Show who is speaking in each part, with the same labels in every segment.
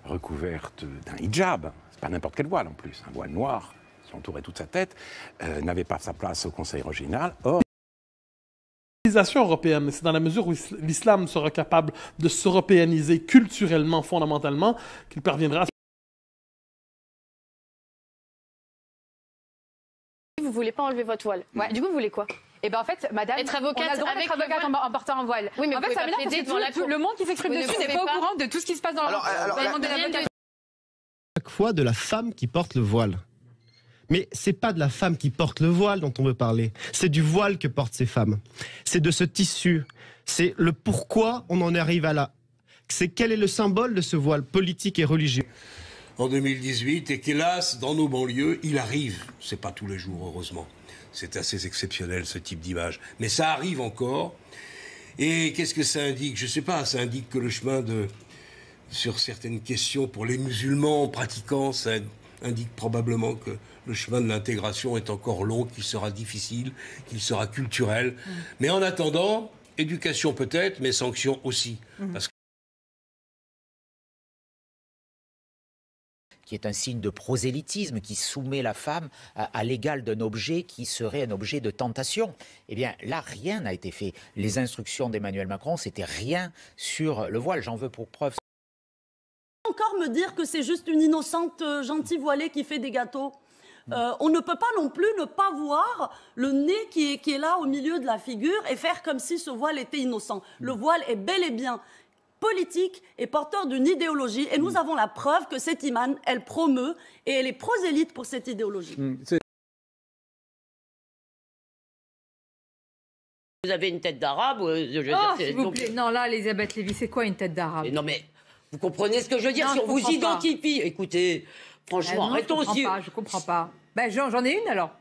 Speaker 1: recouverte d'un hijab, c'est pas n'importe quel voile en plus, un voile noir qui entourait toute sa tête, n'avait pas sa place au Conseil régional. Or,
Speaker 2: européenne, c'est dans la mesure où l'islam sera capable de s'européaniser culturellement, fondamentalement, qu'il parviendra à...
Speaker 3: Vous voulez pas enlever votre voile. Ouais. Du coup, vous voulez quoi?
Speaker 4: Et ben en fait, madame,
Speaker 3: être avocate,
Speaker 4: on a le droit d'être avocate en portant un voile.
Speaker 3: Oui, mais
Speaker 4: en fait, ça veut dire que le monde qui s'exprime dessus n'est pas au courant de tout ce qui se passe dans le monde de l'avocat.
Speaker 5: Chaque fois de la femme qui porte le voile. Mais c'est pas de la femme qui porte le voile dont on veut parler. C'est du voile que portent ces femmes. C'est de ce tissu. C'est le pourquoi on en arrive à là. C'est quel est le symbole de ce voile politique et religieux.
Speaker 6: En 2018, et qu'hélas, dans nos banlieues, il arrive. C'est pas tous les jours, heureusement. C'est assez exceptionnel, ce type d'image. Mais ça arrive encore. Et qu'est-ce que ça indique? Je sais pas, ça indique que le chemin sur certaines questions pour les musulmans pratiquants, ça indique probablement que le chemin de l'intégration est encore long, qu'il sera difficile, qu'il sera culturel. Mais en attendant, éducation peut-être, mais sanctions aussi. Parce que
Speaker 7: qui est un signe de prosélytisme, qui soumet la femme à l'égal d'un objet qui serait un objet de tentation. Eh bien, là, rien n'a été fait. Les instructions d'Emmanuel Macron, c'était rien sur le voile. J'en veux pour preuve.
Speaker 8: Encore me dire que c'est juste une innocente gentille voilée qui fait des gâteaux. On ne peut pas non plus ne pas voir le nez qui est là au milieu de la figure et faire comme si ce voile était innocent. Le voile est bel et bien politique et porteur d'une idéologie. Et nous avons la preuve que cette imam, elle promeut et elle est prosélyte pour cette idéologie.
Speaker 9: Vous avez une tête d'arabe.
Speaker 4: S'il vous plaît. Non, là, Elisabeth Lévy, c'est quoi une tête d'arabe?
Speaker 9: Non, mais vous comprenez ce que je veux dire?
Speaker 4: Non,
Speaker 9: Si on vous identifie, écoutez, franchement,
Speaker 4: arrêtons
Speaker 9: aussi.
Speaker 4: Je comprends pas. Ben, j'en ai une alors.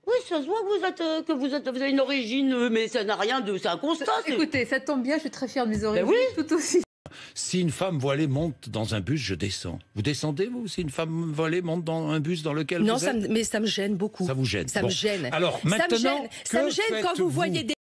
Speaker 9: Oui, ça se voit que vous avez une origine, mais ça n'a rien de... C'est un constat.
Speaker 4: Écoutez, ça tombe bien, je suis très fière de mes origines.
Speaker 9: Oui.
Speaker 4: Tout aussi.
Speaker 10: Si une femme voilée monte dans un bus, je descends. Vous descendez, vous, si une femme voilée monte dans un bus dans lequel
Speaker 11: non,
Speaker 10: vous êtes?
Speaker 11: Mais ça me gêne beaucoup.
Speaker 10: Ça vous gêne?
Speaker 11: Ça me gêne.
Speaker 10: Alors, maintenant,
Speaker 11: ça me gêne quand vous voyez des...